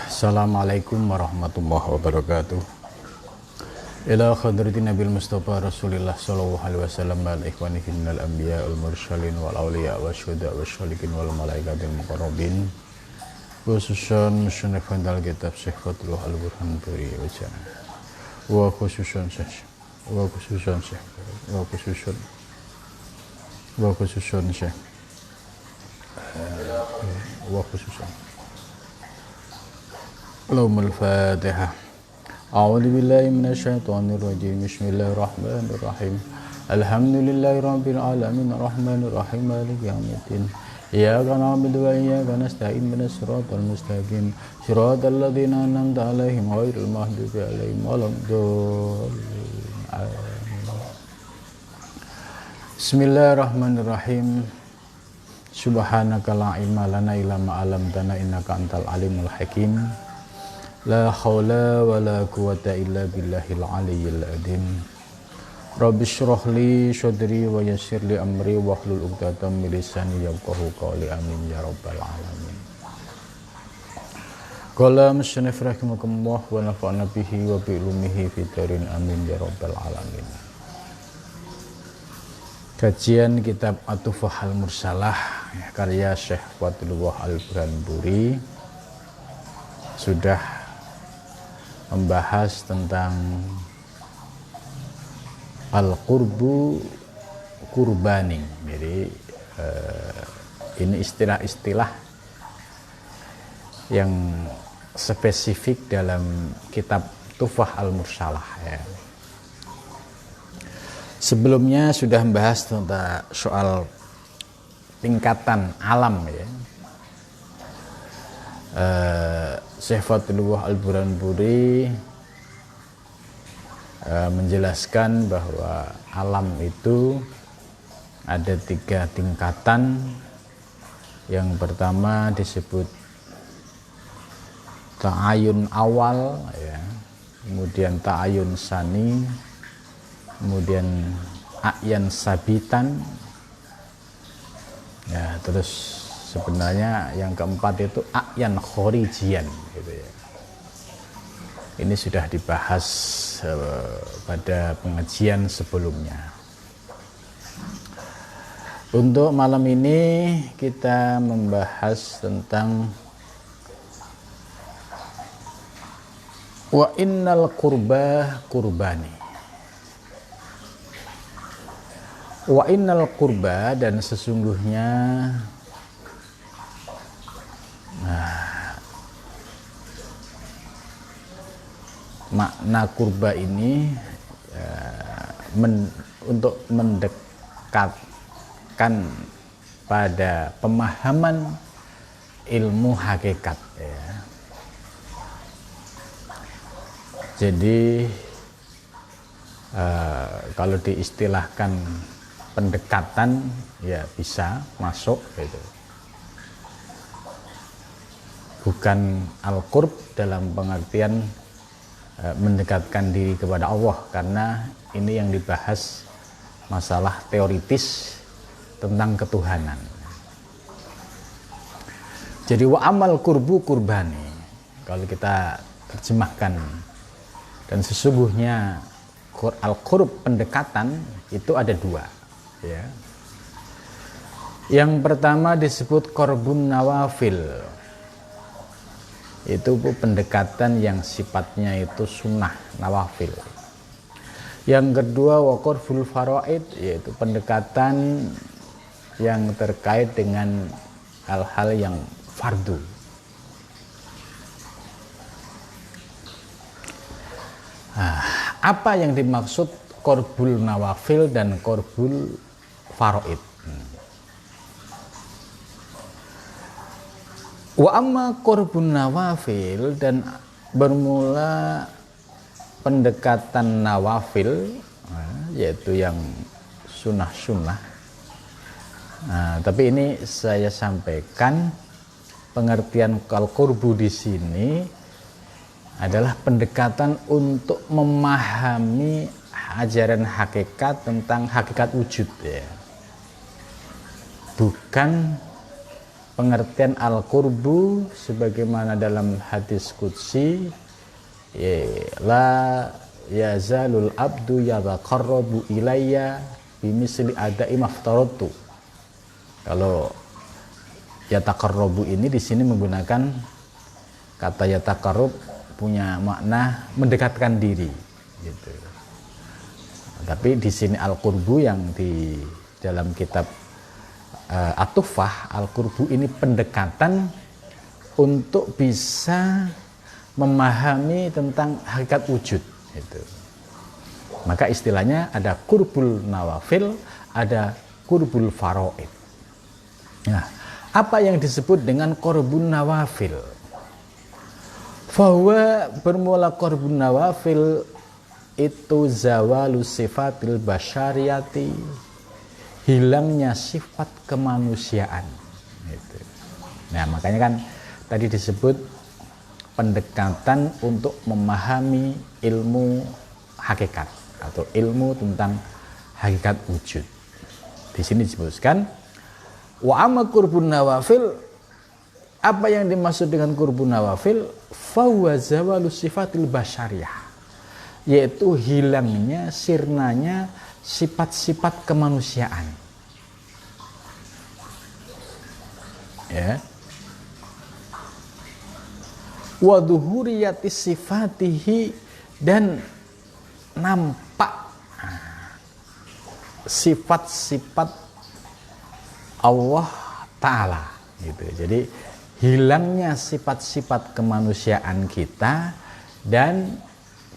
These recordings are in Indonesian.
Assalamualaikum warahmatullahi wabarakatuh. Ila khadrati Nabil Mustafa Rasulillah sallallahu alaihi wasallam wal ikhwani finnal anbiya wal mursalin wal awliya wa syuhada wa syalikin wal malaikatil muqarrabin khususan musannif handal kitab Syekh Fathullah Al-Burhan Buri wajana wa khususan Syekh Allahumma al-Fatihah. A'udzu billahi minasyaitonir rajim. Bismillahirrahmanirrahim. Alhamdulillahi rabbil alamin arrahmanir rahim maliki yaumiddin. Iyyaka na'budu wa iyyaka nasta'in ihdinas siratal mustaqim. Siratal ladzina an'amta 'alaihim ghairil maghdubi 'alaihim waladdallin. Bismillahirrahmanirrahim. Subhanaka la ilma lana illa ma 'allamtana innaka antal alimul hakim. La haula wa la quwata illa billahil aliyyil adzim. Rabbi shrah li sadri wa yassir li amri wa hlul 'uqdatam min lisani yafqahu qawli. Amin ya rabbal alamin. Qala musannif rahimakumullah wa nafa'na bihi wa bi ulumihi fid darin. Amin ya rabbal alamin. Kajian kitab At-Tuhfah Al-Mursalah karya Syekh Fathullah Al-Burhan Buri sudah membahas tentang al-qurbu kurbani. Jadi ini istilah-istilah yang spesifik dalam kitab Tuhfah Al-Mursalah ya. Sebelumnya sudah membahas tentang soal tingkatan alam ya. Syekh Fathullah Al-Burhan Buri menjelaskan bahwa alam itu ada 3 tingkatan. Yang pertama disebut ta'ayun awal ya, kemudian ta'ayun sani, kemudian a'yan sabitan ya, terus sebenarnya yang keempat itu a'yan khorijian gitu ya. Ini sudah dibahas pada pengajian sebelumnya. Untuk malam ini kita membahas tentang wa innal qurba kurbani. Wa innal qurba, dan sesungguhnya makna kurba ini untuk mendekatkan pada pemahaman ilmu hakikat ya. Jadi kalau diistilahkan pendekatan ya bisa masuk gitu. Bukan al-qurb dalam pengertian mendekatkan diri kepada Allah, karena ini yang dibahas masalah teoritis tentang ketuhanan. Jadi wa amal kurbu kurbani, kalau kita terjemahkan, dan sesungguhnya al-qurb pendekatan itu ada 2 ya. Yang pertama disebut qurbun nawafil, itu pendekatan yang sifatnya itu sunnah nawafil. Yang kedua wa qurbul faraid, yaitu pendekatan yang terkait dengan hal-hal yang fardu. Apa yang dimaksud qurbul nawafil dan qurbul faraid? Wa amma qurbun nawafil, dan bermula pendekatan nawafil yaitu yang sunnah-sunnah. Tapi ini saya sampaikan pengertian al-qurbu di sini adalah pendekatan untuk memahami ajaran hakikat tentang hakikat wujud ya. Bukan pengertian al-qurbu sebagaimana dalam hadis qudsi, la yazalul abdu yataqarrabu ilayya bimisli adai maftaratu. Kalau yataqarrabu ini di sini menggunakan kata yataqarrub, punya makna mendekatkan diri gitu. Tapi di sini al-qurbu yang di dalam kitab At-Tuhfah, al-qurbu ini pendekatan untuk bisa memahami tentang hakikat wujud gitu. Maka istilahnya ada qurbul nawafil, ada qurbul faraid. Nah, apa yang disebut dengan qurbun nawafil? Bahwa bermula qurbun nawafil itu zawalu sifatil basyariyati, hilangnya sifat kemanusiaan gitu. Nah, makanya kan tadi disebut pendekatan untuk memahami ilmu hakikat atau ilmu tentang hakikat wujud. Di sini disebutkan wa amma qurbun nawafil, apa yang dimaksud dengan qurbun nawafil? Fahuwa zawalu sifatil basyariyah, yaitu hilangnya, sirnanya sifat-sifat kemanusiaan. Ya. Wa dhuhuriyati sifatihi, dan nampak sifat-sifat Allah Ta'ala gitu. Jadi hilangnya sifat-sifat kemanusiaan kita dan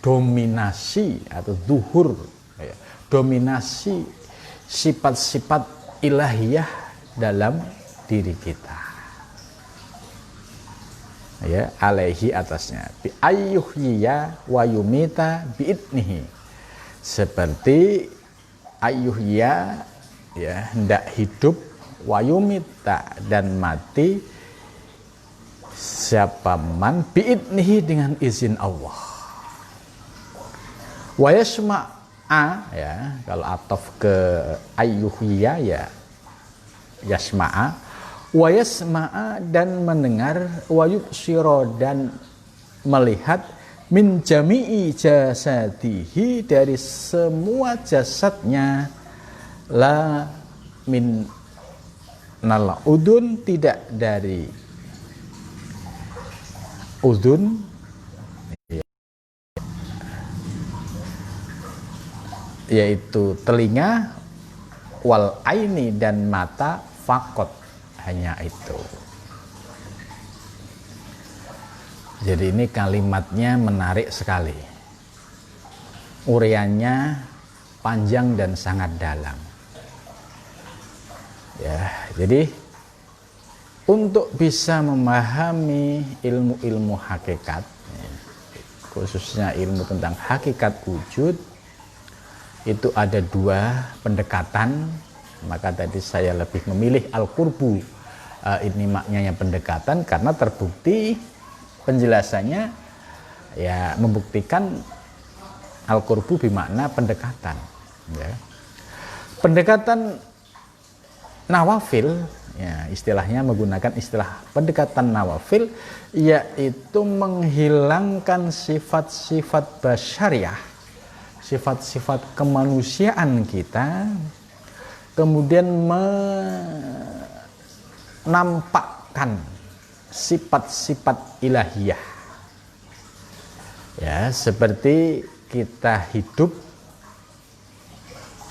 dominasi atau duhur, ya, dominasi sifat-sifat ilahiyah dalam diri kita, ya, alaihi atasnya, bi ayyuhyiya wa yumita biidnihi, seperti ayyuhyiya, ya, hendak hidup, wa yumita, dan mati, siapa man biidnihi, dengan izin Allah. Wa yasma'a, ya, kalau ataf ke ayyuhyiya, ya, yasma'a, wa yasma'a, dan mendengar, wa yubsira, dan melihat, min jami'i jasadihi, dari semua jasadnya, la min nal udun, tidak dari udun, yaitu telinga, wal aini, dan mata, fakot, hanya itu. Jadi ini kalimatnya menarik sekali, uraiannya panjang dan sangat dalam, ya. Jadi untuk bisa memahami ilmu-ilmu hakikat, khususnya ilmu tentang hakikat wujud, itu ada dua pendekatan. Maka tadi saya lebih memilih al-qurbu, ini maknanya pendekatan, karena terbukti penjelasannya, ya, membuktikan al-qurbu bermakna pendekatan, ya. Pendekatan nawafil, ya, istilahnya menggunakan istilah pendekatan nawafil, yaitu menghilangkan sifat-sifat basyariah, sifat-sifat kemanusiaan kita, kemudian menampakkan sifat-sifat ilahiyah, ya, seperti kita hidup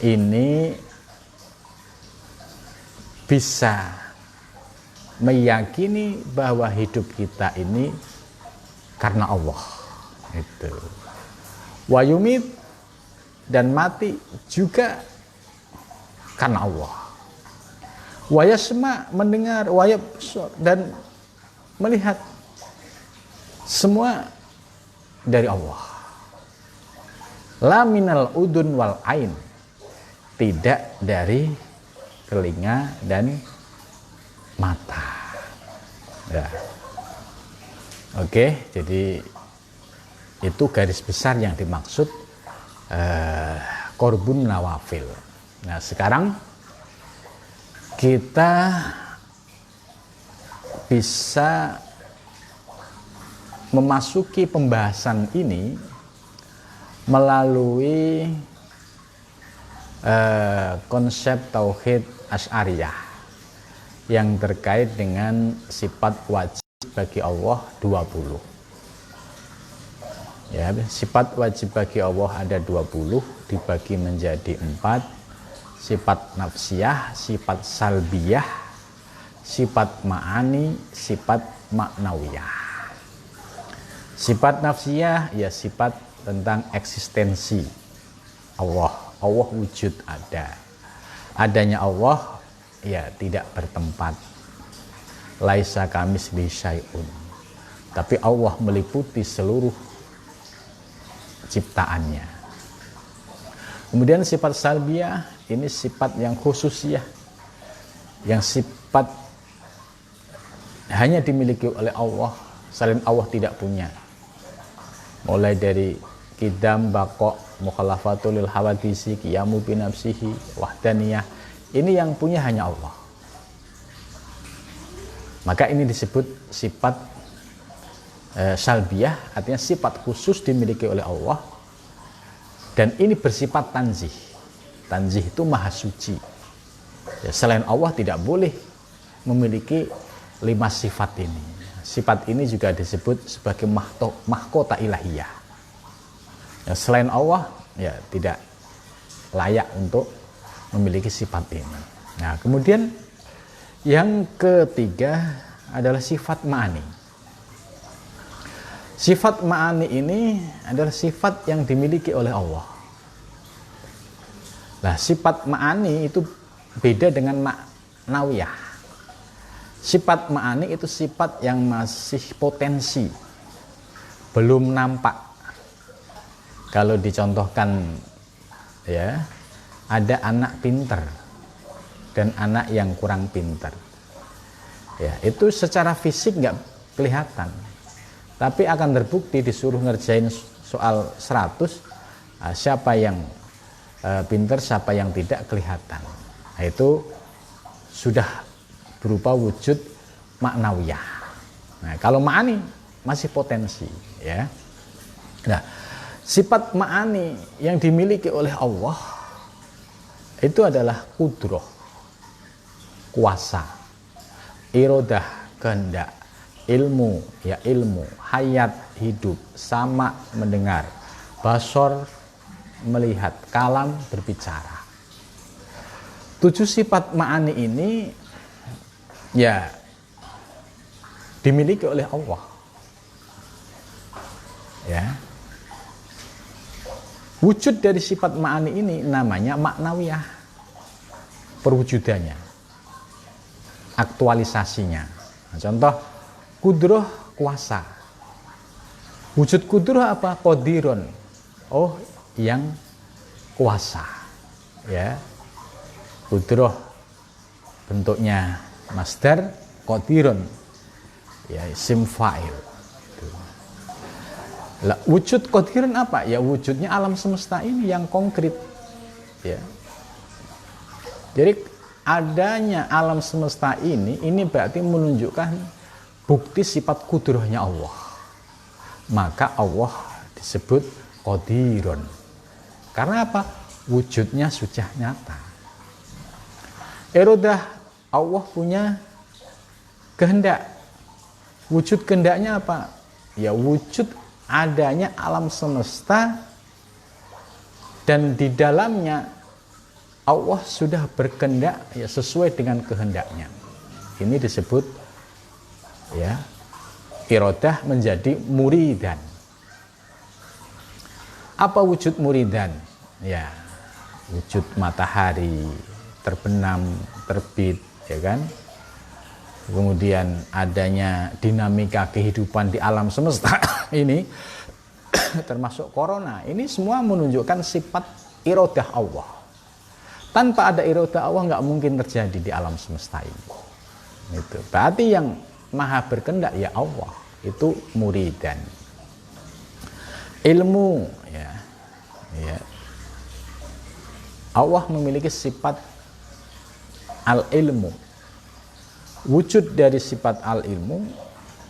ini bisa meyakini bahwa hidup kita ini karena Allah, itu. Wa yumit, dan mati juga karena Allah. Wa yasma, mendengar, wa yabsur, dan melihat, semua dari Allah. La minal udun wal ain, tidak dari telinga dan mata, ya. Oke, jadi itu garis besar yang dimaksud qurbun nawafil. Nah, sekarang kita bisa memasuki pembahasan ini melalui konsep tauhid Asy'ariyah yang terkait dengan sifat wajib bagi Allah 20. Ya, sifat wajib bagi Allah ada 20, dibagi menjadi 4. Sifat nafsiyah, sifat salbiyah, sifat ma'ani, sifat maknawiyah. Sifat nafsiyah ya sifat tentang eksistensi Allah. Allah wujud ada. Adanya Allah ya tidak bertempat. Laisa kamitslihi syai'un. Tapi Allah meliputi seluruh ciptaannya. Kemudian sifat salbiyah ini sifat yang khususiyah, yang sifat hanya dimiliki oleh Allah, selain Allah tidak punya. Mulai dari kidam, baqo, mukhalafatul lil hawadisi, qiyamu bi nafsihi, wahdaniyah, ini yang punya hanya Allah. Maka ini disebut sifat salbiyah, artinya sifat khusus dimiliki oleh Allah, dan ini bersifat tanzih. Tanzih itu maha suci ya, selain Allah tidak boleh memiliki 5 sifat ini. Sifat ini juga disebut sebagai mahkota ilahiyah ya, selain Allah ya tidak layak untuk memiliki sifat ini. Nah, kemudian yang ketiga adalah sifat ma'ani. Sifat ma'ani ini adalah sifat yang dimiliki oleh Allah. Nah, sifat ma'ani itu beda dengan maknawiyah. Sifat ma'ani itu sifat yang masih potensi, belum nampak. Kalau dicontohkan ya, ada anak pinter dan anak yang kurang pinter. Ya, itu secara fisik nggak kelihatan. Tapi akan terbukti disuruh ngerjain soal 100, siapa yang pinter, siapa yang tidak kelihatan. Nah, itu sudah berupa wujud maknawiyah. Nah, kalau ma'ani masih potensi ya. Nah, sifat ma'ani yang dimiliki oleh Allah itu adalah kudroh, kuasa, irodah, kehendak, ilmu ya ilmu, hayat hidup, sama mendengar, basor melihat, kalam berbicara. 7 sifat ma'ani ini ya dimiliki oleh Allah ya. Wujud dari sifat ma'ani ini namanya maknawiyah, perwujudannya, aktualisasinya. Nah, contoh kudroh, kuasa. Wujud kudroh apa? Qadirun, oh yang kuasa ya. Kudroh bentuknya masdar, qadirun ya isim fa'il. Lah, wujud qadirun apa? Ya wujudnya alam semesta ini yang konkret ya. Jadi adanya alam semesta ini berarti menunjukkan bukti sifat kudrohnya Allah. Maka Allah disebut qadirun. Karena apa? Wujudnya sudah nyata. Irodah, Allah punya kehendak. Wujud kehendaknya apa? Ya wujud adanya alam semesta, dan di dalamnya Allah sudah berkehendak ya sesuai dengan kehendaknya. Ini disebut ya irodah menjadi muridan. Apa wujud muridan? Ya wujud matahari terbenam, terbit ya kan. Kemudian adanya dinamika kehidupan di alam semesta ini termasuk corona, ini semua menunjukkan sifat irodah Allah. Tanpa ada irodah Allah nggak mungkin terjadi di alam semesta ini. Itu berarti yang maha berkehendak ya Allah, itu muridan. Ilmu ya, Allah memiliki sifat al-ilmu, wujud dari sifat al-ilmu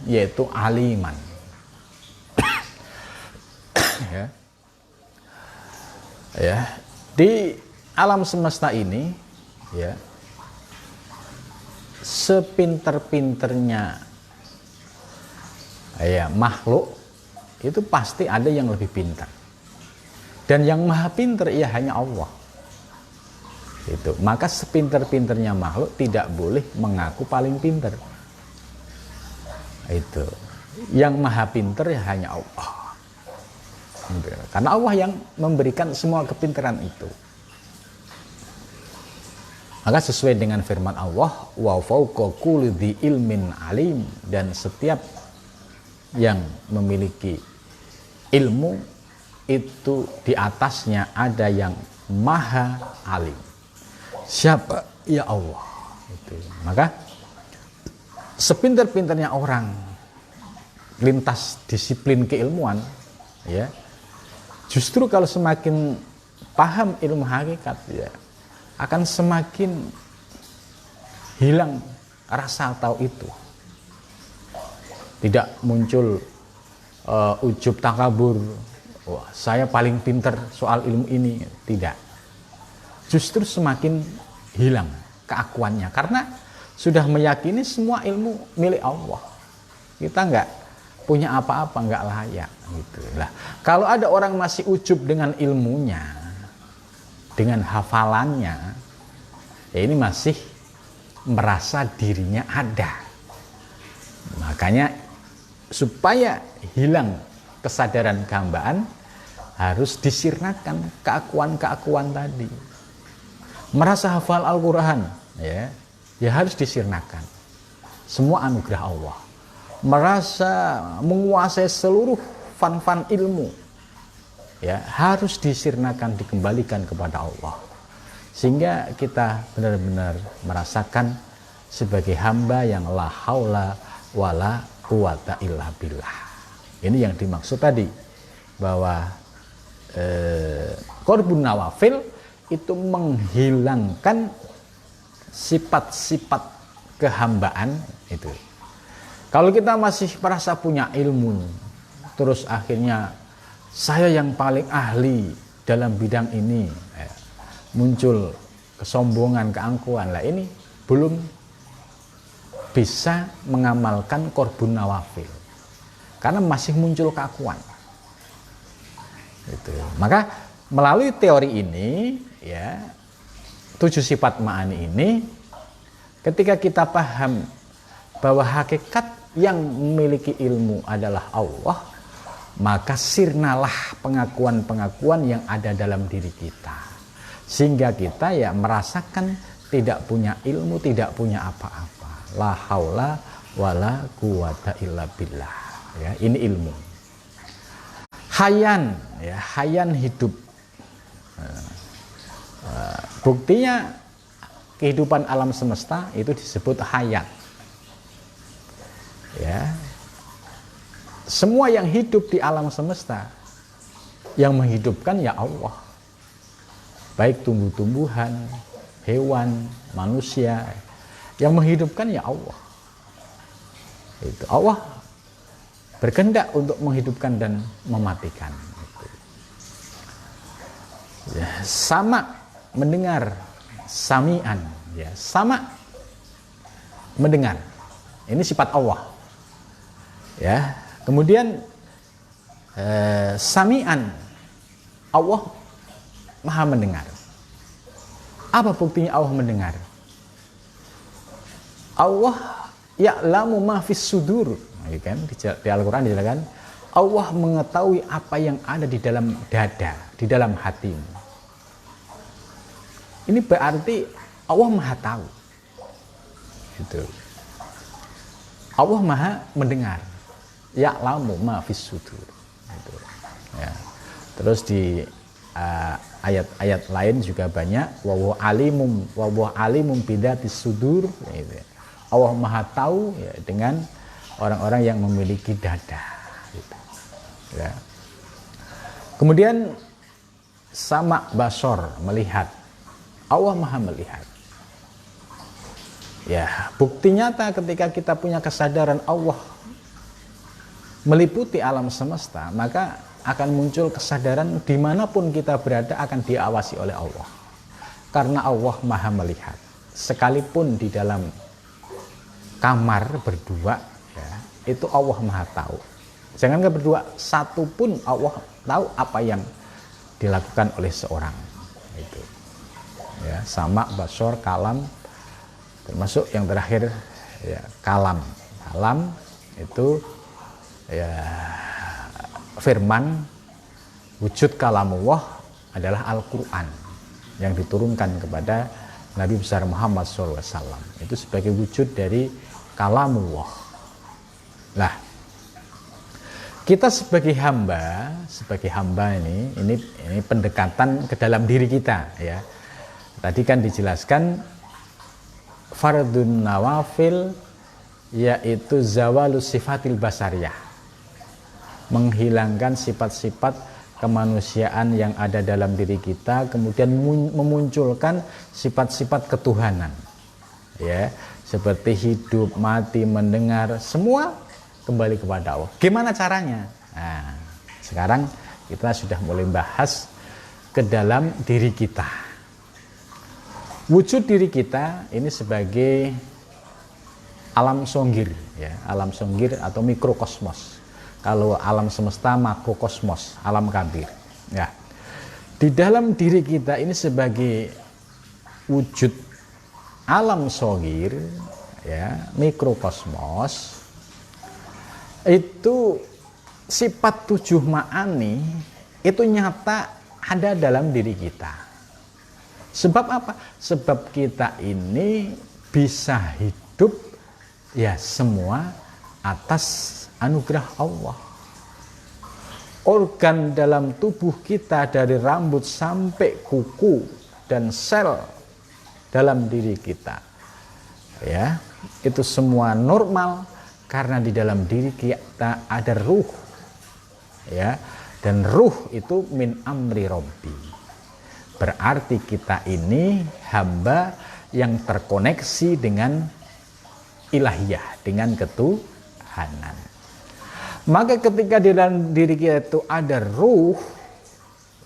yaitu aliman. Ya. Ya, di alam semesta ini ya, sepinter-pinternya ya makhluk itu pasti ada yang lebih pintar. Dan yang maha pintar ya hanya Allah. Itu. Maka sepinter-pinternya makhluk tidak boleh mengaku paling pintar. Itu. Yang maha pintar ya hanya Allah. Karena Allah yang memberikan semua kepintaran itu. Maka sesuai dengan firman Allah, wa fauqa kulli dzi ilmin alim, dan setiap yang memiliki ilmu itu di atasnya ada yang maha alim. Siapa? Ya Allah. Itu. Maka sepintar-pintarnya orang lintas disiplin keilmuan, ya, justru kalau semakin paham ilmu hakikat, ya, akan semakin hilang rasa tahu itu. Tidak muncul ujub takabur, wah saya paling pintar soal ilmu ini. Tidak. Justru semakin hilang keakuannya karena sudah meyakini semua ilmu milik Allah. Kita nggak punya apa-apa, nggak layak gitu lah. Kalau ada orang masih ujub dengan ilmunya, dengan hafalannya, ya ini masih merasa dirinya ada. Makanya supaya hilang kesadaran kehambaan harus disirnakan keakuan-keakuan tadi. Merasa hafal Al-Quran, ya harus disirnakan. Semua anugerah Allah. Merasa menguasai seluruh fan-fan ilmu, ya harus disirnakan, dikembalikan kepada Allah. Sehingga kita benar-benar merasakan sebagai hamba yang la haula wala quwata illa billah. Ini yang dimaksud tadi, bahwa qorbun nawafil itu menghilangkan sifat-sifat kehambaan itu. Kalau kita masih merasa punya ilmu, terus akhirnya saya yang paling ahli dalam bidang ini, muncul kesombongan, keangkuhan, lah ini belum bisa mengamalkan qorbun nawafil karena masih muncul keakuan. Gitu. Maka melalui teori ini, ya, 7 sifat ma'ani ini, ketika kita paham bahwa hakikat yang memiliki ilmu adalah Allah, maka sirnalah pengakuan-pengakuan yang ada dalam diri kita, sehingga kita ya merasakan tidak punya ilmu, tidak punya apa-apa. La haula wala quwata illa billah. Ya, ini ilmu. Hayan, ya, hayan hidup. Buktinya kehidupan alam semesta itu disebut hayat. Ya. Semua yang hidup di alam semesta yang menghidupkan ya Allah. Baik tumbuh-tumbuhan, hewan, manusia, yang menghidupkan ya Allah. Itu Allah berkehendak untuk menghidupkan dan mematikan. Ya, sama mendengar, sami'an, ya, sama mendengar. Ini sifat Allah. Ya, kemudian sami'an, Allah maha mendengar. Apa buktinya Allah mendengar? Allah ya'lamu ma fis sudur, kan? Di Al-Quran dijelaskan Allah mengetahui apa yang ada di dalam dada, di dalam hatimu. Ini berarti Allah maha tahu. Gitu. Allah maha mendengar. Ya'lamu ma fis sudur. Gitu. Ya. Terus di ayat-ayat lain juga banyak, wa huwa alimum bidatis sudur, gitu. Allah maha tahu, ya, dengan orang-orang yang memiliki dada, gitu. Ya. Kemudian sama basor, melihat. Allah maha melihat. Ya, bukti nyata ketika kita punya kesadaran Allah meliputi alam semesta, maka akan muncul kesadaran dimanapun kita berada akan diawasi oleh Allah. Karena Allah maha melihat. Sekalipun di dalam kamar berdua, ya, itu Allah maha tahu. Jangan berdua, satu pun Allah tahu apa yang dilakukan oleh seorang. Itu. Ya, sama, basor, kalam, termasuk yang terakhir ya, kalam. Kalam itu ya firman wujud kalamullah adalah Al-Quran yang diturunkan kepada Nabi besar Muhammad SAW. Itu sebagai wujud dari kalamullah. Nah, kita sebagai hamba ini pendekatan ke dalam diri kita ya. Tadi kan dijelaskan fardun nawafil yaitu zawalus sifatil basariyah, menghilangkan sifat-sifat kemanusiaan yang ada dalam diri kita, kemudian memunculkan sifat-sifat ketuhanan ya, seperti hidup, mati, mendengar, semua kembali kepada Allah. Gimana caranya? Nah, sekarang kita sudah mulai bahas ke dalam diri kita. Wujud diri kita ini sebagai alam songgir ya, alam songgir atau mikrokosmos. Kalau alam semesta makrokosmos, alam kabir. Ya. Di dalam diri kita ini sebagai wujud alam songgir ya, mikrokosmos, itu sifat 7 ma'ani itu nyata ada dalam diri kita. Sebab apa? Sebab kita ini bisa hidup ya semua atas anugerah Allah. Organ dalam tubuh kita dari rambut sampai kuku dan sel dalam diri kita ya, itu semua normal karena di dalam diri kita ada ruh ya, dan ruh itu min amri robbi. Berarti kita ini hamba yang terkoneksi dengan ilahiyah, dengan ketuhanan. Maka ketika di dalam diri kita itu ada ruh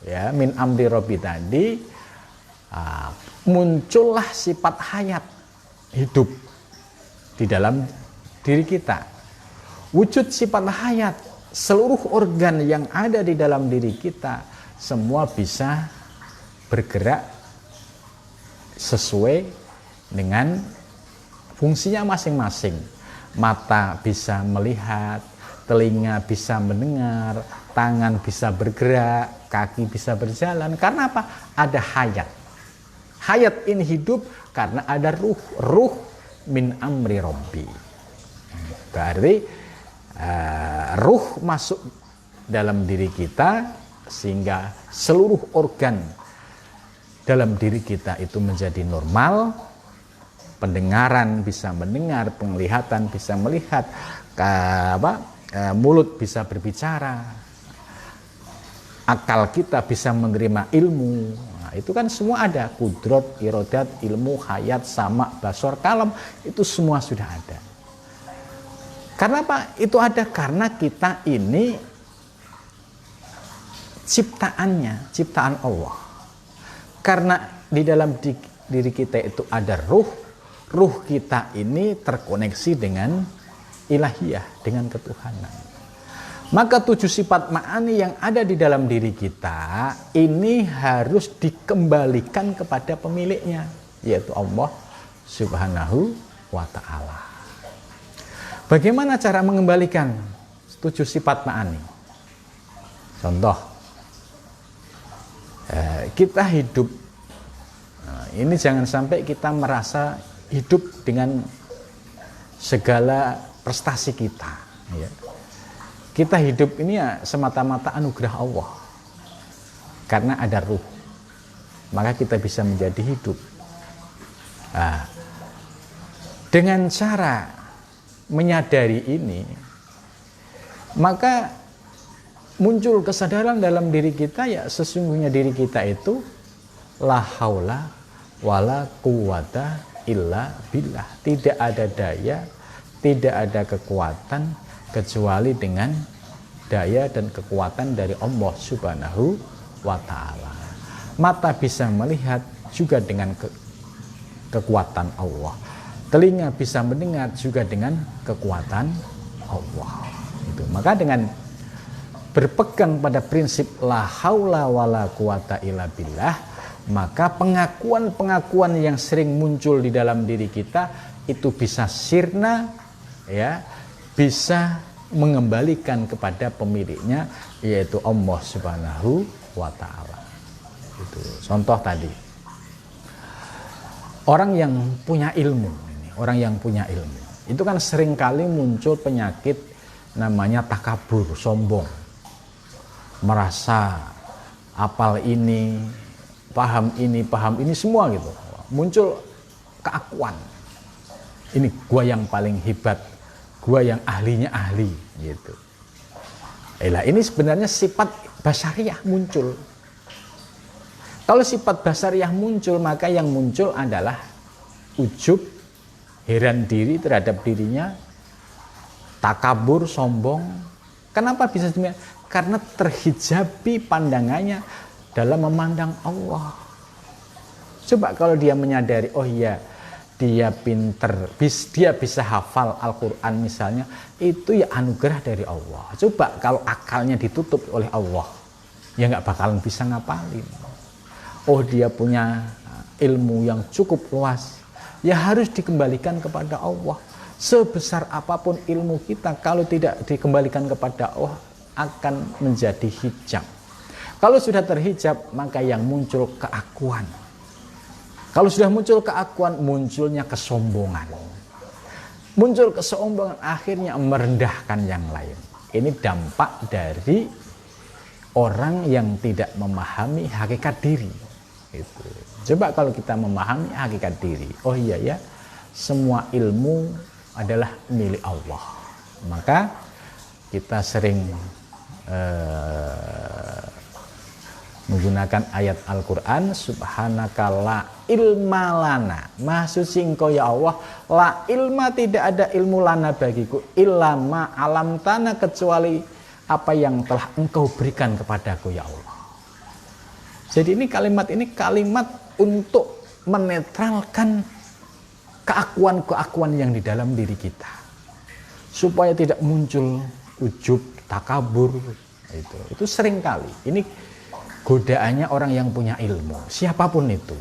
ya, min amri robbi tadi, muncullah sifat hayat, hidup di dalam diri kita. Wujud sifat hayat, seluruh organ yang ada di dalam diri kita semua bisa bergerak sesuai dengan fungsinya masing-masing. Mata bisa melihat, telinga bisa mendengar, tangan bisa bergerak, kaki bisa berjalan. Karena apa? Ada hayat. Hayat ini hidup karena ada ruh. Ruh min amri robbi. Berarti ruh masuk dalam diri kita sehingga seluruh organ dalam diri kita itu menjadi normal. Pendengaran bisa mendengar, penglihatan bisa melihat, mulut bisa berbicara, akal kita bisa menerima ilmu. Nah, itu kan semua ada, kudrot, irodat, ilmu, hayat, sama, basor, kalam, itu semua sudah ada. Karena apa? Itu ada karena kita ini ciptaan Allah. Karena di dalam diri kita itu ada ruh kita ini terkoneksi dengan ilahiyah, dengan ketuhanan. Maka 7 sifat ma'ani yang ada di dalam diri kita ini harus dikembalikan kepada pemiliknya, yaitu Allah Subhanahu wa ta'ala. Bagaimana cara mengembalikan 7 sifat ma'ani? Contoh, kita hidup, ini jangan sampai kita merasa hidup dengan segala prestasi kita ya. Kita hidup ini ya semata-mata anugerah Allah. Karena ada ruh, maka kita bisa menjadi hidup. Nah, dengan cara menyadari ini, maka muncul kesadaran dalam diri kita ya, sesungguhnya diri kita itu la haula wala quwata illa billah. Tidak ada daya, tidak ada kekuatan kecuali dengan daya dan kekuatan dari Allah Subhanahu wa ta'ala. Mata bisa melihat juga dengan kekuatan Allah. Telinga bisa mendengar juga dengan kekuatan Allah. Itu. Maka dengan berpegang pada prinsip la haula wala quwata illa billah, maka pengakuan-pengakuan yang sering muncul di dalam diri kita itu bisa sirna, ya, bisa mengembalikan kepada pemiliknya, yaitu Allah Subhanahu wa ta'ala. Itu contoh tadi. Orang yang punya ilmu, orang yang punya ilmu, itu kan seringkali muncul penyakit namanya takabur, sombong. Merasa apal ini, paham ini semua gitu. Muncul keakuan. Ini gua yang paling hebat, gua yang ahlinya ahli gitu. Ini sebenarnya sifat basariyah muncul. Kalau sifat basariyah muncul, maka yang muncul adalah ujub, heran diri terhadap dirinya, takabur, sombong. Kenapa bisa demikian? Karena terhijabi pandangannya dalam memandang Allah. Coba kalau dia menyadari, oh iya, dia pinter, dia bisa hafal Al-Quran misalnya, itu ya anugerah dari Allah. Coba kalau akalnya ditutup oleh Allah, ya nggak bakalan bisa ngapalin. Oh, dia punya ilmu yang cukup luas, ya harus dikembalikan kepada Allah. Sebesar apapun ilmu kita, kalau tidak dikembalikan kepada Allah, akan menjadi hijab. Kalau sudah terhijab, maka yang muncul keakuan. Kalau sudah muncul keakuan, munculnya kesombongan. Muncul kesombongan, akhirnya merendahkan yang lain. Ini dampak dari orang yang tidak memahami hakikat diri. Itu. Coba kalau kita memahami hakikat diri, oh iya ya, semua ilmu adalah milik Allah. Maka kita sering menggunakan ayat Al-Quran, subhanaka la ilma lana, maha suci engkau ya Allah, la ilma, tidak ada ilmu lana bagiku, illa ma alam tanah, kecuali apa yang telah engkau berikan kepadaku ya Allah. Jadi ini kalimat untuk menetralkan keakuan-keakuan yang di dalam diri kita, supaya tidak muncul ujub, takabur. Itu sering kali. Ini godaannya orang yang punya ilmu, siapapun itu.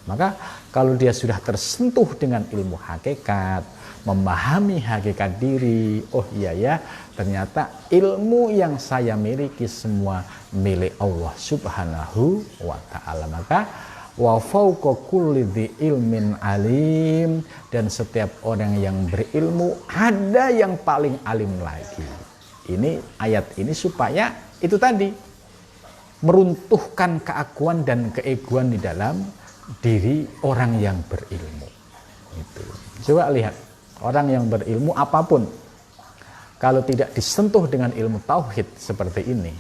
Maka kalau dia sudah tersentuh dengan ilmu hakikat, memahami hakikat diri, oh iya ya, ternyata ilmu yang saya miliki semua milik Allah Subhanahu wa ta'ala. Maka wa fauqa kulli dzi ilmin alim, dan setiap orang yang berilmu ada yang paling alim lagi. Ini ayat ini supaya itu tadi, meruntuhkan keakuan dan keegoan di dalam diri orang yang berilmu. Itu. Coba lihat, orang yang berilmu apapun, kalau tidak disentuh dengan ilmu tauhid seperti ini,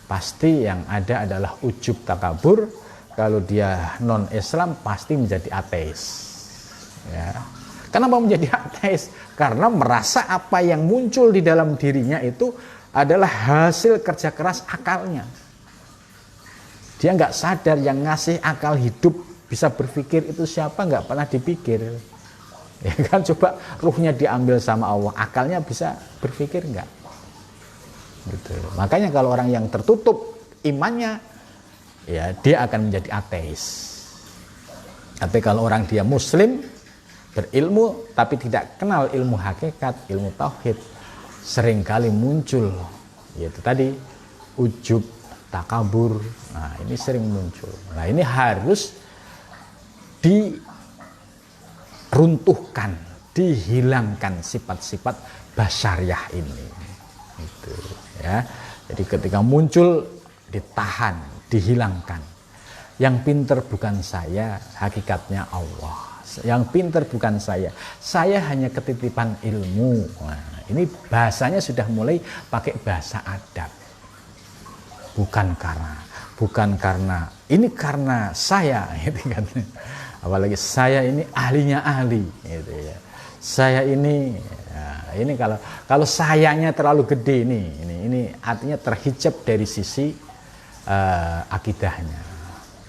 pasti yang ada adalah ujub, takabur. Kalau dia non-Islam pasti menjadi ateis. Ya. Kenapa menjadi ateis? Karena merasa apa yang muncul di dalam dirinya itu adalah hasil kerja keras akalnya. Dia nggak sadar yang ngasih akal hidup bisa berpikir itu siapa, nggak pernah dipikir. Ya kan, coba ruhnya diambil sama Allah, akalnya bisa berpikir nggak? Gitu. Makanya kalau orang yang tertutup imannya, ya dia akan menjadi ateis. Tapi kalau orang dia muslim, berilmu tapi tidak kenal ilmu hakikat, ilmu tauhid, seringkali muncul yaitu tadi ujub, takabur. Nah, ini sering muncul. Nah, ini harus diruntuhkan, dihilangkan sifat-sifat basyariah ini. Itu, ya. Jadi ketika muncul ditahan, dihilangkan. Yang pinter bukan saya, hakikatnya Allah. Yang pinter bukan saya hanya ketitipan ilmu. Nah, ini bahasanya sudah mulai pakai bahasa adab. Bukan karena ini karena saya, gitu kan. Apalagi saya ini ahlinya ahli, gitu ya. Saya ini, ya, ini kalau sayanya terlalu gede ini artinya terhijab dari sisi akidahnya.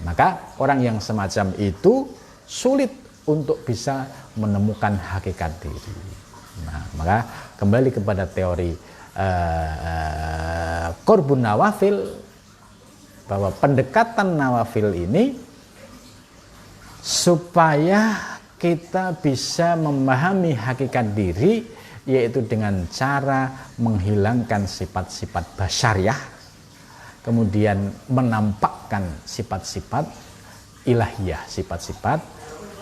Maka orang yang semacam itu sulit untuk bisa menemukan hakikat diri. Nah, maka kembali kepada teori Qurbun Nawafil, bahwa pendekatan nawafil ini supaya kita bisa memahami hakikat diri, yaitu dengan cara menghilangkan sifat-sifat basyariah, kemudian menampakkan sifat-sifat ilahiyah, sifat-sifat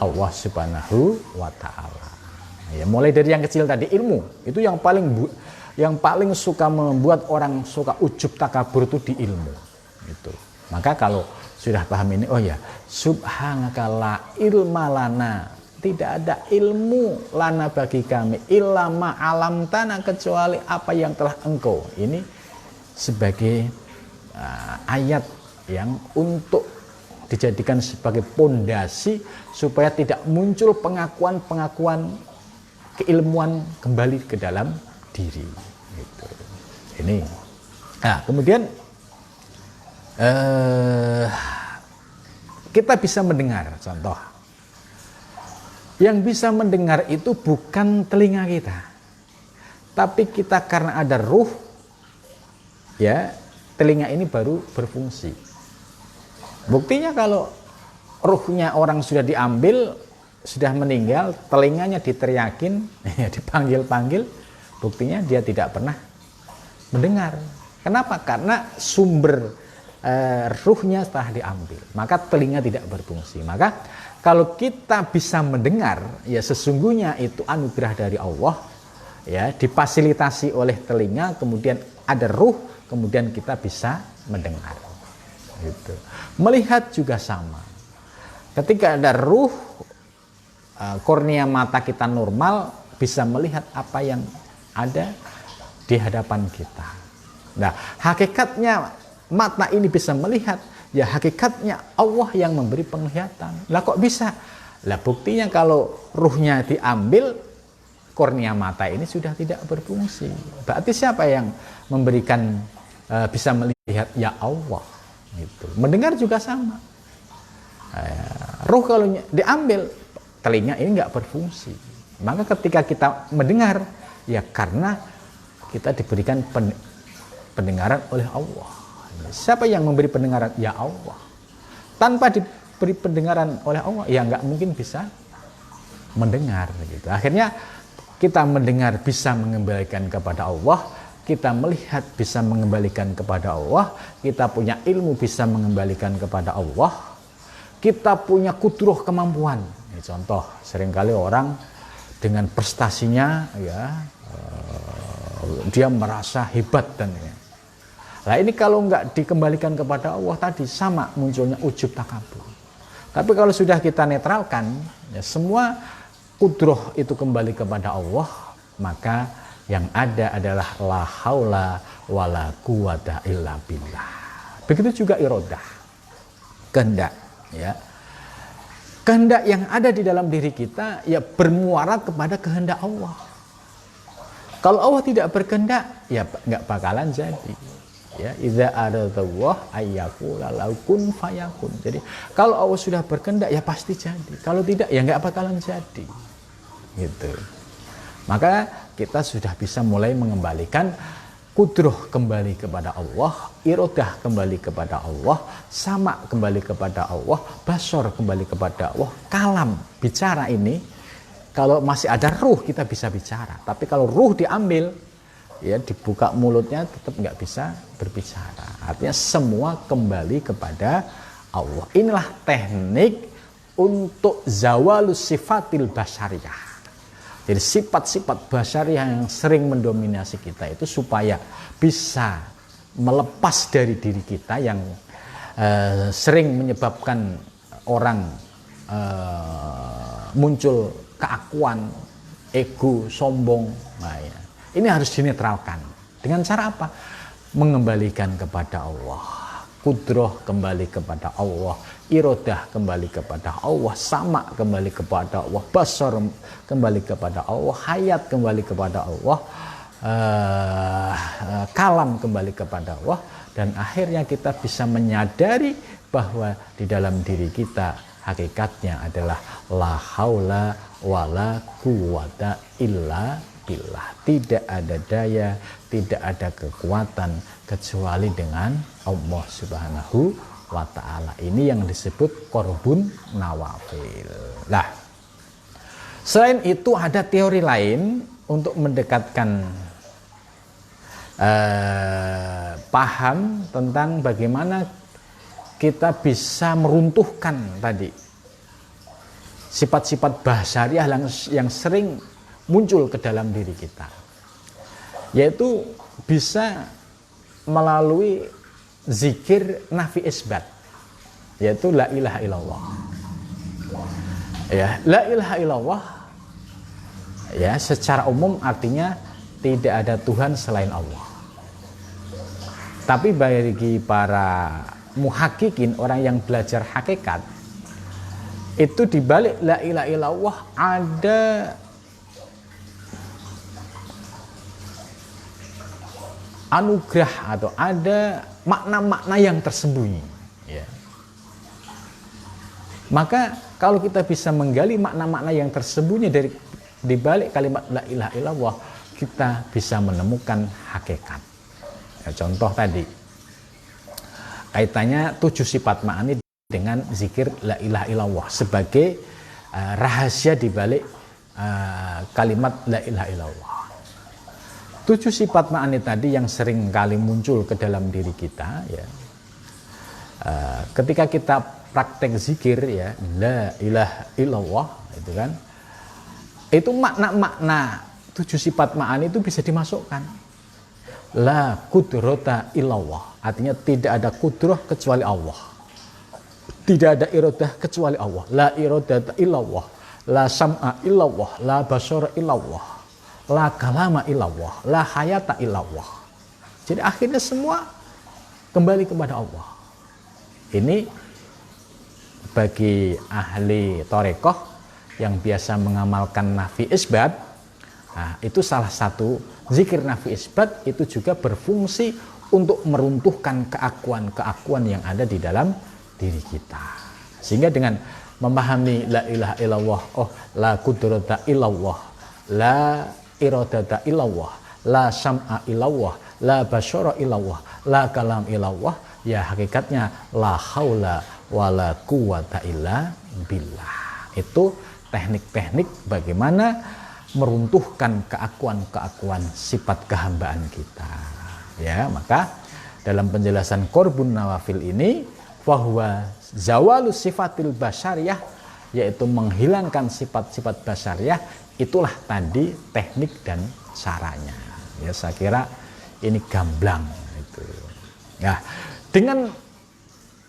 Allah Subhanahu wa Ta'ala. Ya, mulai dari yang kecil tadi, ilmu itu yang paling suka membuat orang suka ujub takabur itu di ilmu itu. Maka kalau sudah paham ini, oh ya, subhanaka la ilma lana, tidak ada ilmu lana bagi kami illa ma alam tanah, kecuali apa yang telah engkau. Ini sebagai ayat yang untuk dijadikan sebagai pondasi supaya tidak muncul pengakuan-pengakuan keilmuan kembali ke dalam diri. Gitu. Ini. Nah, kemudian kita bisa mendengar, contoh. Yang bisa mendengar itu bukan telinga kita, tapi kita karena ada ruh, ya, telinga ini baru berfungsi. Buktinya kalau ruhnya orang sudah diambil, sudah meninggal, telinganya diteriakin, ya, dipanggil-panggil, buktinya dia tidak pernah mendengar. Kenapa? Karena sumber ruhnya telah diambil, maka telinga tidak berfungsi. Maka kalau kita bisa mendengar, ya sesungguhnya itu anugerah dari Allah, ya, difasilitasi oleh telinga, kemudian ada ruh, kemudian kita bisa mendengar. Gitu. Melihat juga sama. Ketika ada ruh, kornea mata kita normal, bisa melihat apa yang ada di hadapan kita. Nah, hakikatnya mata ini bisa melihat, ya hakikatnya Allah yang memberi penglihatan. Lah kok bisa? Lah buktinya kalau ruhnya diambil, kornea mata ini sudah tidak berfungsi. Berarti siapa yang memberikan bisa melihat? Ya Allah. Gitu. Mendengar juga sama. Ruh kalau diambil, telinga ini nggak berfungsi. Maka ketika kita mendengar, ya karena kita diberikan pendengaran oleh Allah. Siapa yang memberi pendengaran? Ya Allah. Tanpa diberi pendengaran oleh Allah, ya nggak mungkin bisa mendengar. Gitu. Akhirnya kita mendengar bisa mengembalikan kepada Allah, kita melihat bisa mengembalikan kepada Allah, kita punya ilmu bisa mengembalikan kepada Allah, kita punya kudroh kemampuan. Ini contoh, seringkali orang dengan prestasinya, ya, dia merasa hebat dan ya. Nah ini kalau nggak dikembalikan kepada Allah tadi, sama munculnya ujub takabur. Tapi kalau sudah kita netralkan, ya, semua kudroh itu kembali kepada Allah, maka yang ada adalah la haula wala quwata illa billah. Begitu juga irodah, kehendak, ya. Kehendak yang ada di dalam diri kita, ya, bermuara kepada kehendak Allah. Kalau Allah tidak berkehendak, ya nggak bakalan jadi. Ya, idza aradallah ayyakula lahu kun fayakun. Jadi kalau Allah sudah berkehendak, ya pasti jadi. Kalau tidak, ya nggak bakalan jadi. Gitu. Maka kita sudah bisa mulai mengembalikan kudroh kembali kepada Allah, irodah kembali kepada Allah, sama kembali kepada Allah, basor kembali kepada Allah, kalam, bicara ini. Kalau masih ada ruh kita bisa bicara, tapi kalau ruh diambil, ya dibuka mulutnya tetap nggak bisa berbicara. Artinya semua kembali kepada Allah. Inilah teknik untuk zawalus sifatil basyariyah. Jadi sifat-sifat basyariyah yang sering mendominasi kita itu supaya bisa melepas dari diri kita yang sering menyebabkan orang muncul keakuan, ego, sombong. Nah, ya. Ini harus dinetralkan. Dengan cara apa? Mengembalikan kepada Allah. kudroh kembali kepada Allah, irodah kembali kepada Allah, sama kembali kepada Allah, basar kembali kepada Allah, hayat kembali kepada Allah, kalam kembali kepada Allah, dan akhirnya kita bisa menyadari bahwa di dalam diri kita hakikatnya adalah la haula wala quwata illa billah. Tidak ada daya, tidak ada kekuatan kecuali dengan Allah Subhanahu wa ta'ala. Ini yang disebut qorbun nawafil. Nah, selain itu ada teori lain untuk mendekatkan paham tentang bagaimana kita bisa meruntuhkan tadi sifat-sifat basariah yang sering muncul ke dalam diri kita, yaitu bisa melalui zikir nafi isbat, yaitu la ilaha illallah. Ya, la ilaha illallah ya secara umum artinya tidak ada Tuhan selain Allah. Tapi bagi para muhakkikin, orang yang belajar hakikat, itu dibalik la ilaha illallah ada anugerah atau ada makna-makna yang tersembunyi, ya. Maka kalau kita bisa menggali makna-makna yang tersembunyi dari dibalik kalimat la ilaha illallah, kita bisa menemukan hakikat. Ya, contoh tadi kaitannya 7 sifat ma'ani dengan zikir la ilaha illallah sebagai rahasia dibalik kalimat la ilaha illallah. 7 sifat ma'ani tadi yang sering kali muncul ke dalam diri kita, ya. Ketika kita praktek zikir, ya, la ilaha illallah, itu kan, itu makna-makna 7 sifat ma'ani itu bisa dimasukkan. La qudrata illallah, artinya tidak ada kudrah kecuali Allah. Tidak ada iradah kecuali Allah. La iradata illallah, la sam'a illallah, la basara illallah, la kalama illallah, la hayata illallah. Jadi akhirnya semua kembali kepada Allah. Ini bagi ahli thariqah yang biasa mengamalkan nafi isbat, nah, itu salah satu zikir nafi isbat itu juga berfungsi untuk meruntuhkan keakuan-keakuan yang ada di dalam diri kita. Sehingga dengan memahami la ilaha illallah, oh la qudrata illallah, la iradata illallah, la sam'a illallah, la basyara illallah, la kalam illallah, ya hakikatnya la haula wala quwata illa billah. Itu teknik-teknik bagaimana meruntuhkan keakuan-keakuan sifat kehambaan kita. Ya, maka dalam penjelasan qorbun nawafil ini, bahwa zawalu sifatil basyariyah, yaitu menghilangkan sifat-sifat basyariyah, itulah tadi teknik dan caranya. Ya, saya kira ini gamblang itu. Nah, dengan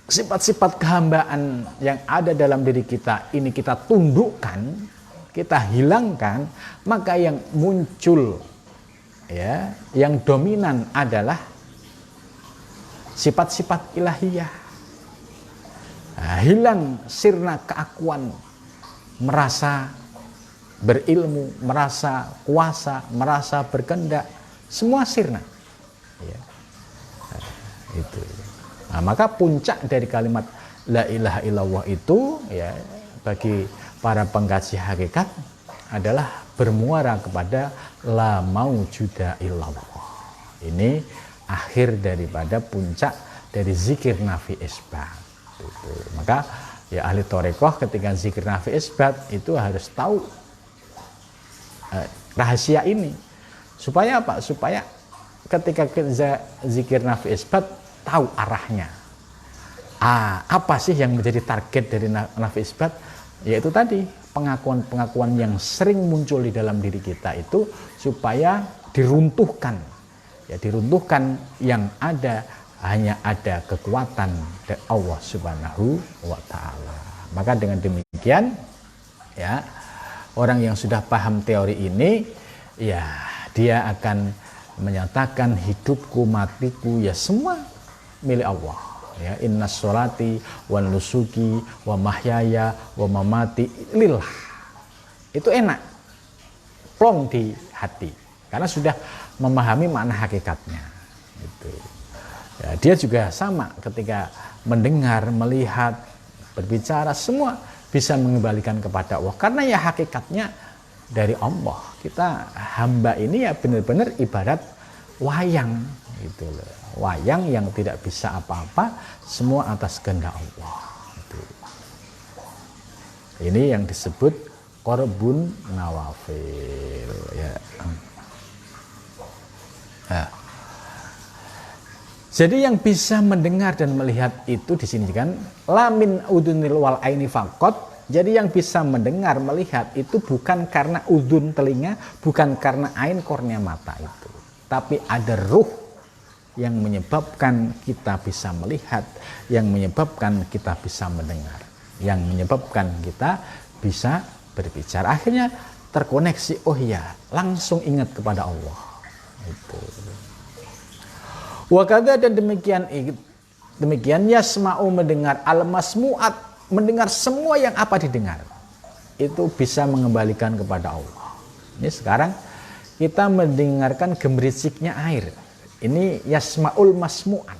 sifat-sifat kehambaan yang ada dalam diri kita ini kita tundukkan, kita hilangkan, maka yang muncul, ya, yang dominan adalah sifat-sifat ilahiyah. Nah, hilang sirna keakuan, merasa berilmu, merasa kuasa, merasa berkehendak, semua sirna. Ya. Nah, itu. Nah, maka puncak dari kalimat la ilaha illallah itu, ya, bagi para pengkaji hakikat adalah bermuara kepada la maujuda illallah. Ini akhir daripada puncak dari zikir nafi isbat. Itu. Maka ya ahli thariqah ketika zikir nafi isbat itu harus tahu rahasia ini. Supaya apa? Supaya ketika kita zikir nafi isbat tahu arahnya. Apa sih yang menjadi target dari nafi isbat? Yaitu tadi pengakuan-pengakuan yang sering muncul di dalam diri kita itu supaya diruntuhkan. Ya, diruntuhkan, yang ada hanya ada kekuatan dari Allah Subhanahu wa ta'ala. Maka dengan demikian, ya, orang yang sudah paham teori ini, ya, dia akan menyatakan hidupku, matiku, ya semua milik Allah. Ya, inna sholati wa nusuki wa mahyaya wa mamati lillah. Itu enak, plong di hati, karena sudah memahami makna hakikatnya. Gitu. Ya, dia juga sama ketika mendengar, melihat, berbicara, semua bisa mengembalikan kepada Allah. Karena ya hakikatnya dari Allah. Kita hamba ini ya benar-benar ibarat wayang gitu loh. Wayang yang tidak bisa apa-apa, semua atas kehendak Allah. Gitu. Ini yang disebut qorbun nawafil ya. Nah, jadi yang bisa mendengar dan melihat itu di sini kan lamin udunil wal aini faqat. Jadi yang bisa mendengar melihat itu bukan karena udun telinga, bukan karena ain kornea mata itu, tapi ada ruh yang menyebabkan kita bisa melihat, yang menyebabkan kita bisa mendengar, yang menyebabkan kita bisa berbicara. Akhirnya terkoneksi, oh iya, langsung ingat kepada Allah. Itu. Wakada dan demikian yasma'u mendengar al-masmu'at, mendengar semua yang apa didengar. Itu bisa mengembalikan kepada Allah. Ini sekarang kita mendengarkan gemericiknya air. Ini yasma'ul masmu'at.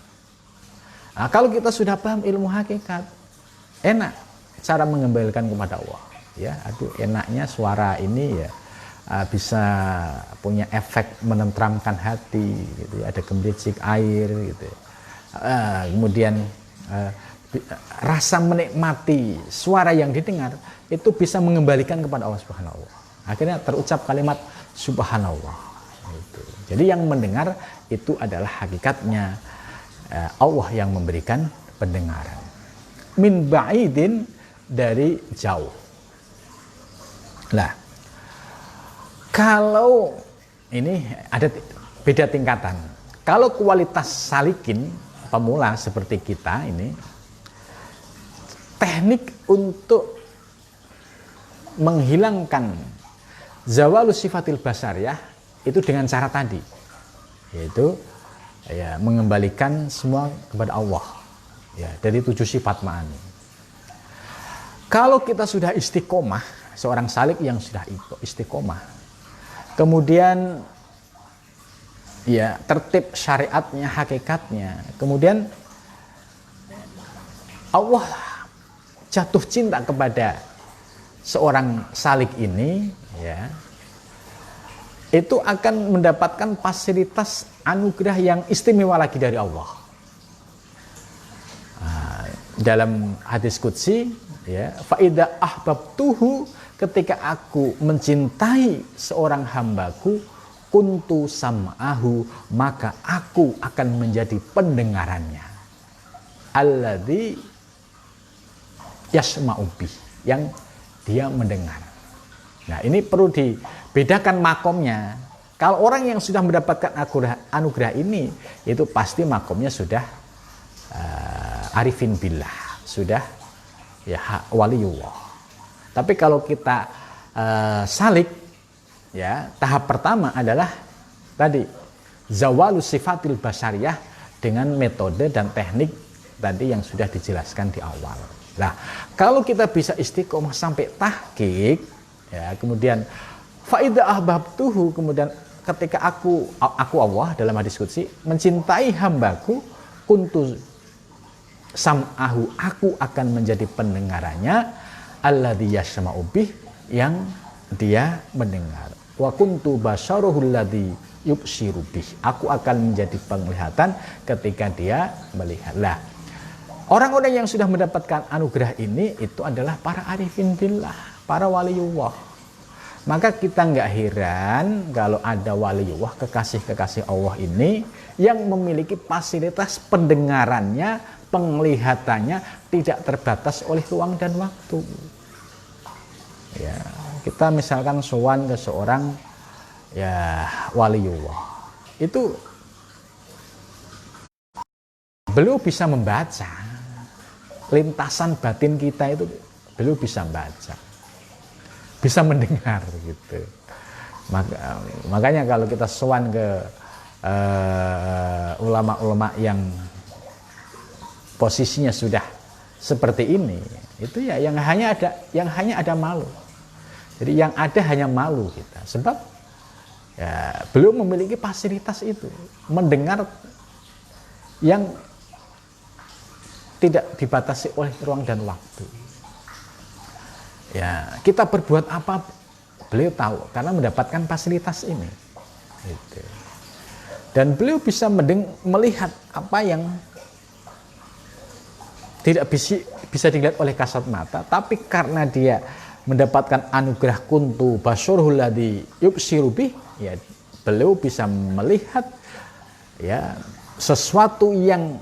Nah, kalau kita sudah paham ilmu hakikat, enak cara mengembalikan kepada Allah. Ya, aduh enaknya suara ini ya bisa punya efek menenteramkan hati gitu ya. Ada gemericik air gitu ya. Kemudian rasa menikmati suara yang didengar itu bisa mengembalikan kepada Allah Subhanahu wa Ta'ala. Akhirnya terucap kalimat subhanallah. Gitu. Jadi yang mendengar itu adalah hakikatnya Allah yang memberikan pendengaran. Min ba'idin, dari jauh. Nah, kalau ini ada beda tingkatan. Kalau kualitas salikin pemula seperti kita ini, teknik untuk menghilangkan zawalus sifatil basariyah itu dengan cara tadi, yaitu ya mengembalikan semua kepada Allah ya, dari 7 sifat ma'ani. Kalau kita sudah istiqomah, seorang salik yang sudah istiqomah, kemudian ya tertib syariatnya, hakikatnya, kemudian Allah jatuh cinta kepada seorang salik ini ya, itu akan mendapatkan fasilitas anugerah yang istimewa lagi dari Allah. Nah, dalam hadis qudsi ya, fa idza ahbabtuhu, ketika aku mencintai seorang hambaku, kuntu sam'ahu, maka aku akan menjadi pendengarannya, alladzi yasma'u bih, yang dia mendengar. Nah, ini perlu dibedakan makomnya. Kalau orang yang sudah mendapatkan anugerah ini, itu pasti makomnya sudah arifin billah, sudah ya waliyullah. Tapi kalau kita salik ya, tahap pertama adalah tadi zawalus sifatil basariyah dengan metode dan teknik tadi yang sudah dijelaskan di awal. Nah, kalau kita bisa istiqomah sampai tahqiq ya, kemudian faida ahbabtuhu, kemudian ketika aku Allah dalam hadis qudsi mencintai hambaku, kuntu sam'ahu, aku akan menjadi pendengarannya, alladzi yasma'u bih, yang dia mendengar, wa kuntu basaruhul ladzi yubsiru bih, aku akan menjadi penglihatan ketika dia melihat. Lah, orang-orang yang sudah mendapatkan anugerah ini itu adalah para arifin billah, para waliyullah. Maka kita nggak heran kalau ada waliullah, kekasih-kekasih Allah ini yang memiliki fasilitas pendengarannya, penglihatannya tidak terbatas oleh ruang dan waktu. Ya, kita misalkan sowan ke seorang ya waliullah, itu beliau bisa membaca lintasan batin kita, itu beliau bisa membaca, bisa mendengar gitu. Makanya kalau kita sowan ke ulama-ulama yang posisinya sudah seperti ini, itu ya yang hanya ada malu. Jadi yang ada hanya malu kita, sebab ya, belum memiliki fasilitas itu, mendengar yang tidak dibatasi oleh ruang dan waktu. Ya, kita berbuat apa beliau tahu karena mendapatkan fasilitas ini. Gitu. Dan beliau bisa melihat apa yang tidak bisa dilihat oleh kasat mata, tapi karena dia mendapatkan anugerah kuntu basyarul ladzi yubsiru bih, ya beliau bisa melihat ya sesuatu yang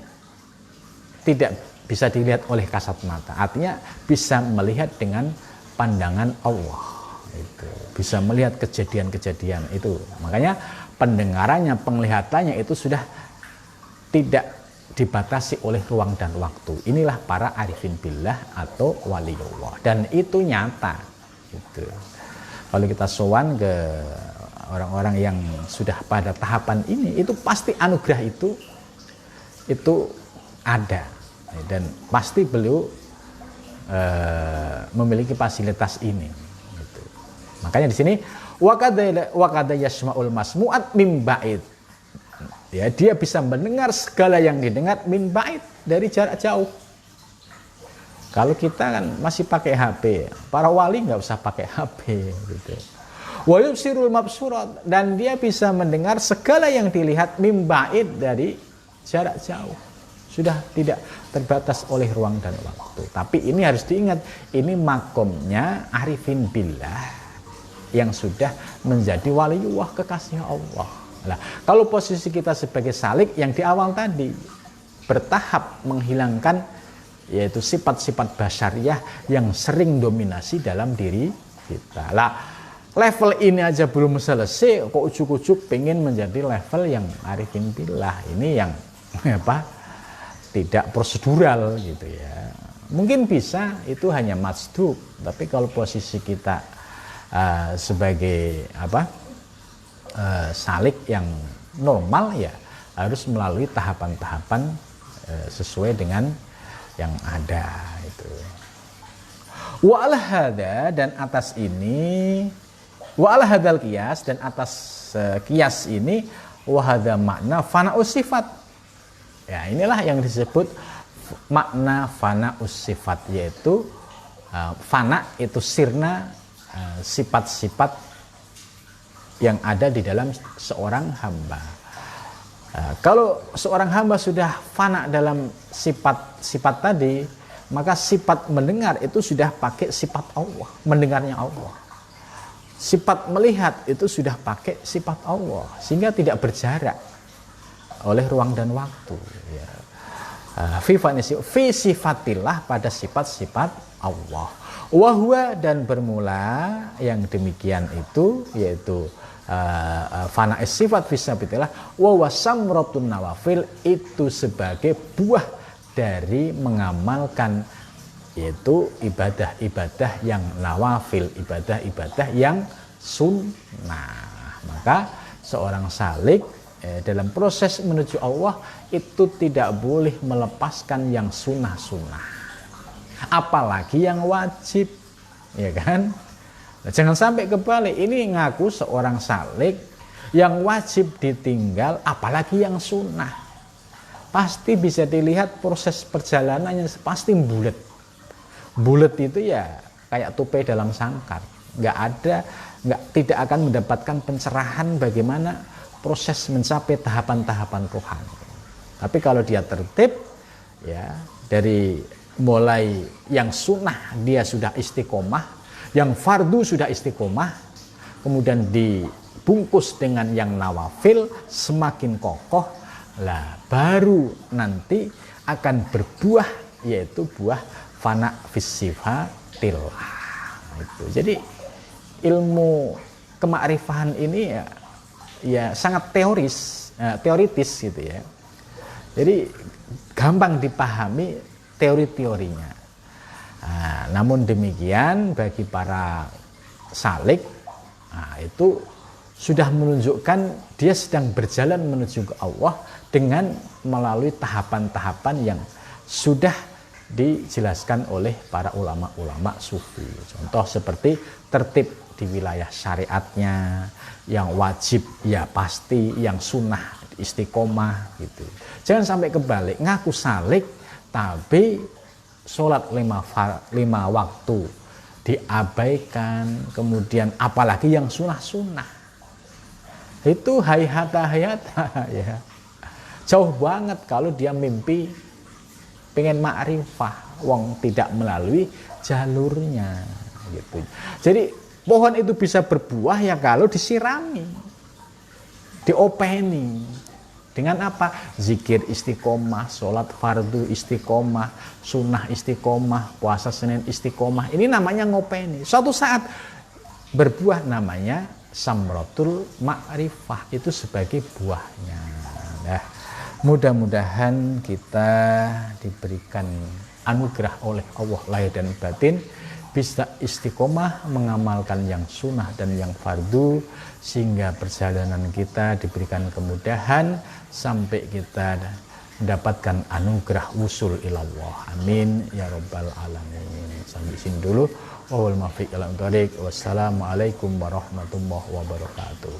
tidak bisa dilihat oleh kasat mata. Artinya bisa melihat dengan pandangan Allah. Itu bisa melihat kejadian-kejadian itu. Makanya pendengarannya, penglihatannya itu sudah tidak dibatasi oleh ruang dan waktu. Inilah para arifin billah atau waliullah, dan itu nyata. Gitu. Kalau kita sowan ke orang-orang yang sudah pada tahapan ini, itu pasti anugerah itu ada, dan pasti beliau memiliki fasilitas ini. Gitu. Makanya di sini wakada yasmaul masmu'at min ba'id. Ya, dia bisa mendengar segala yang didengar min ba'id, dari jarak jauh. Kalau kita kan masih pakai HP, para wali nggak usah pakai HP. Gitu. Wa yubsirul mabsurat, dan dia bisa mendengar segala yang dilihat min ba'id, dari jarak jauh. Sudah tidak terbatas oleh ruang dan waktu. Tapi ini harus diingat, ini makomnya arifin billah yang sudah menjadi waliullah, kekasih Allah. Nah, kalau posisi kita sebagai salik yang di awal tadi, bertahap menghilangkan yaitu sifat-sifat basyariah yang sering dominasi dalam diri kita. Lah, level ini aja belum selesai, kok ujuk-ujuk pengen menjadi level yang arifin billah. Ini yang apa? Tidak prosedural gitu ya. Mungkin bisa, itu hanya majdub, tapi kalau posisi kita sebagai salik yang normal, ya harus melalui tahapan-tahapan sesuai dengan yang ada itu. Wa ala hada, dan atas ini, wa ala hadal qiyas, dan atas qiyas ini, wa hadza makna fana'us sifat. Ya, inilah yang disebut makna fana'us sifat, yaitu fana itu sirna sifat-sifat yang ada di dalam seorang hamba. Kalau seorang hamba sudah fana dalam sifat-sifat tadi, maka sifat mendengar itu sudah pakai sifat Allah, mendengarnya Allah. Sifat melihat itu sudah pakai sifat Allah, sehingga tidak berjarak oleh ruang dan waktu. Ya. Fi sifatillah, pada sifat-sifat Allah. Wahwa, dan bermula yang demikian itu, yaitu fana sifat fi sifatillah, wa wasamratun nawafil, itu sebagai buah dari mengamalkan yaitu ibadah-ibadah yang nawafil, ibadah-ibadah yang sunnah. Maka seorang salik dalam proses menuju Allah itu tidak boleh melepaskan yang sunnah-sunnah, apalagi yang wajib, ya kan? Nah, jangan sampai kebalik, ini ngaku seorang salik yang wajib ditinggal, apalagi yang sunnah. Pasti bisa dilihat proses perjalanannya, pasti bulet. Bulet itu ya kayak tupai dalam sangkar, tidak akan mendapatkan pencerahan bagaimana proses mencapai tahapan-tahapan rohani. Tapi kalau dia tertib, ya dari mulai yang sunnah dia sudah istiqomah, yang fardu sudah istiqomah, kemudian dibungkus dengan yang nawafil semakin kokoh, lah baru nanti akan berbuah, yaitu buah fana fisifatillah. Itu. Jadi ilmu kema'rifahan ini ya sangat teoritis gitu ya. Jadi gampang dipahami teori-teorinya. Nah, namun demikian bagi para salik, itu sudah menunjukkan dia sedang berjalan menuju ke Allah dengan melalui tahapan-tahapan yang sudah dijelaskan oleh para ulama-ulama sufi. Contoh seperti tertib di wilayah syariatnya, yang wajib ya pasti, yang sunnah istiqomah gitu. Jangan sampai kebalik, ngaku salik tapi sholat 5 waktu diabaikan, kemudian apalagi yang sunnah-sunnah. Itu hayata ya. Jauh banget kalau dia mimpi pengen ma'rifah, wong tidak melalui jalurnya gitu. Jadi pohon itu bisa berbuah ya kalau disirami, diopeni. Dengan apa? Zikir istiqomah, sholat fardu istiqomah, sunnah istiqomah, puasa Senin istiqomah. Ini namanya ngopeni. Suatu saat berbuah, namanya samratul ma'rifah, itu sebagai buahnya. Nah, mudah-mudahan kita diberikan anugerah oleh Allah lahir dan batin, bisa istiqomah mengamalkan yang sunnah dan yang fardu, sehingga perjalanan kita diberikan kemudahan sampai kita mendapatkan anugerah wusul ilallah. Amin ya rabbal alamin. Sampai sini dulu. Wassalamualaikum warahmatullahi wabarakatuh.